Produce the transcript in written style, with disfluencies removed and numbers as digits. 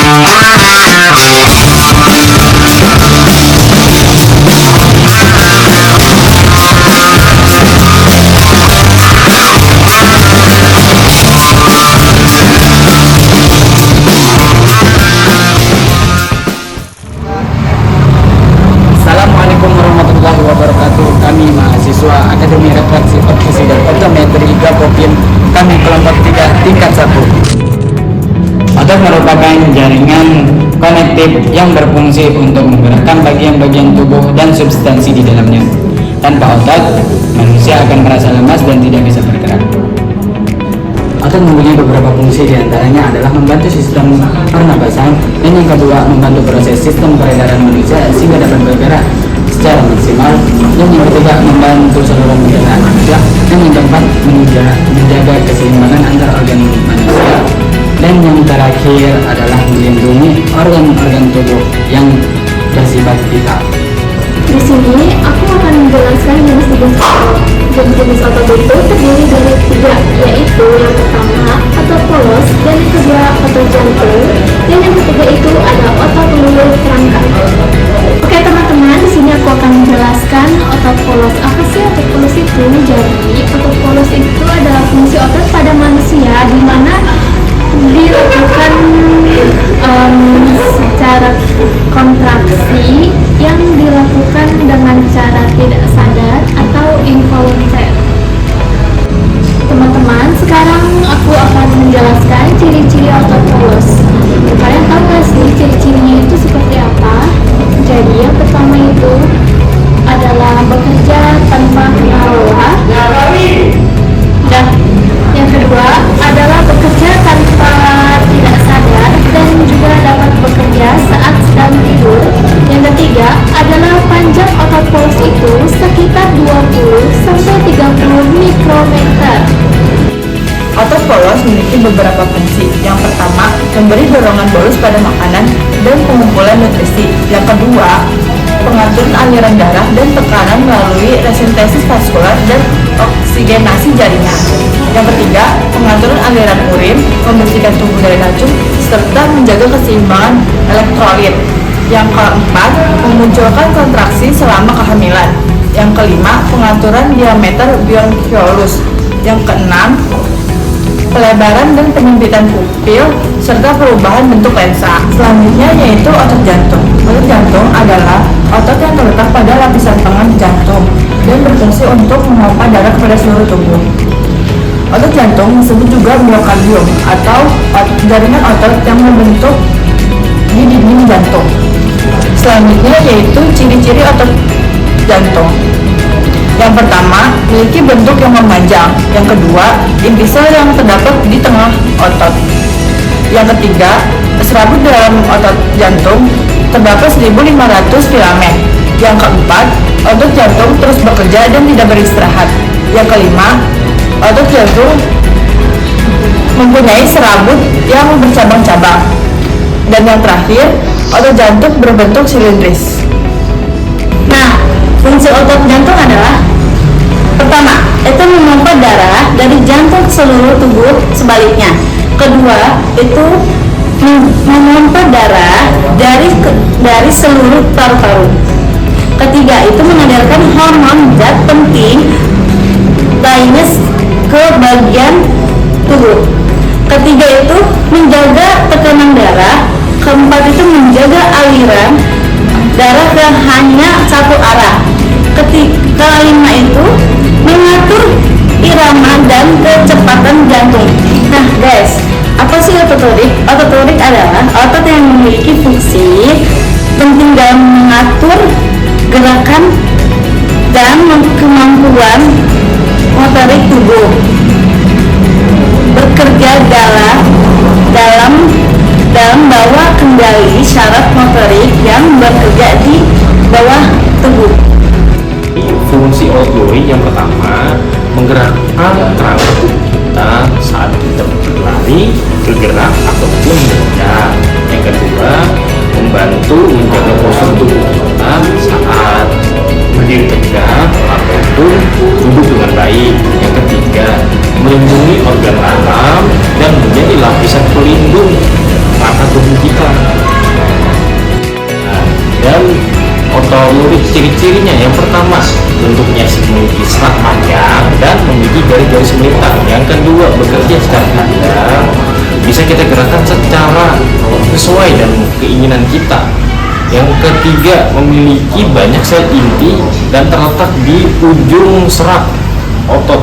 Assalamualaikum warahmatullahi wabarakatuh. Kami mahasiswa Akademi Refleksi Optisi dan Optometri Gapopin, kami kelompok 3 tingkat 1. Otot merupakan jaringan konektif yang berfungsi untuk menggerakkan bagian-bagian tubuh dan substansi di dalamnya. Tanpa otot, manusia akan merasa lemas dan tidak bisa bergerak. Otot mempunyai beberapa fungsi, diantaranya adalah membantu sistem pernapasan, dan yang kedua membantu proses sistem peredaran manusia sehingga dapat bergerak secara maksimal, dan yang ketiga membantu seluruh pencernaan manusia, dan yang keempat menjaga keseimbangan antar organ manusia, dan yang terakhir adalah melindungi organ-organ tubuh yang bersifat vital. Di sini aku akan menjelaskan jenis-jenis otot. Jenis-jenis otot itu terdiri dari 3, yaitu yang pertama otot polos, dan yang kedua otot jantung, dan yang ketiga itu ada otot luluh rangka. Oke teman-teman, di sini aku akan menjelaskan otot polos. Apa sih otot polos itu? Jadi otot polos itu adalah fungsi otot pada manusia di mana dilakukan secara kontraksi yang dilakukan dengan cara tidak sadar atau involuntar. Teman-teman, sekarang aku akan menjelaskan ciri-ciri otot polos. Kalian tahu gak sih ciri-cirinya itu seperti apa? Jadi yang pertama itu adalah bekerja tanpa kenal lelah, dan yang kedua adalah bekerja tanpa tidak sadar dan juga dapat bekerja saat sedang tidur. Yang ketiga adalah panjang otot polos itu sekitar 20 sampai 30 mikrometer. Otot polos memiliki beberapa fungsi. Yang pertama, memberi dorongan bolus pada makanan dan pengumpulan nutrisi. Yang kedua, pengaturan aliran darah dan tekanan melalui resentesis vaskular dan oksigenasi jaringan. Yang ketiga, pengaturan aliran urin, membersihkan tubuh dari racun, serta menjaga keseimbangan elektrolit. Yang keempat, memunculkan kontraksi selama kehamilan. Yang kelima, pengaturan diameter bronchiolus. Yang keenam, pelebaran dan penyempitan pupil serta perubahan bentuk lensa. Selanjutnya yaitu otot jantung. Otot jantung adalah otot yang terletak pada lapisan tengah jantung dan berfungsi untuk memompa darah kepada seluruh tubuh. Otot jantung disebut juga miokardium atau jaringan otot yang membentuk di dinding jantung. Selanjutnya yaitu ciri-ciri otot jantung. Yang pertama, memiliki bentuk yang memanjang. Yang kedua, inti sel yang terdapat di tengah otot. Yang ketiga, serabut dalam otot jantung terdapat 1.500 filamen. Yang keempat, otot jantung terus bekerja dan tidak beristirahat. Yang kelima, otot jantung mempunyai serabut yang bercabang-cabang. Dan yang terakhir, otot jantung berbentuk silindris. Nah, fungsi otot jantung adalah pertama, itu memompa darah dari jantung ke seluruh tubuh sebaliknya. Kedua, itu memompa darah dari seluruh paru-paru. Ketiga, itu mengedarkan hormon zat penting lainnya ke bagian tubuh. Ketiga, itu menjaga tekanan darah. Keempat, itu menjaga aliran darah ke hanya satu arah. Kelima itu mengatur irama dan kecepatan jantung. Nah guys, apa sih ototorik? Ototorik adalah otot yang memiliki fungsi penting dalam mengatur gerakan dan kemampuan motorik tubuh, bekerja dalam bawah kendali syarat motorik yang bekerja di bawah tubuh. Fungsi ototorik yang pertama, menggerakkan kerangka tubuh kita saat kita berlari, bergerak ataupun berjalan. Yang kedua, membantu menjaga postur tubuh kita saat berdiri tegak ataupun duduk dengan baik. Yang ketiga, melindungi organ dalam dan menjadi lapisan pelindung rata tubuh kita. ciri-cirinya. Yang pertama, bentuknya memiliki serat panjang dan memiliki garis-garis melintang. Yang kedua, bekerja secara tandang, bisa kita gerakan secara sesuai dan keinginan kita. Yang ketiga, memiliki banyak sel inti dan terletak di ujung serat otot.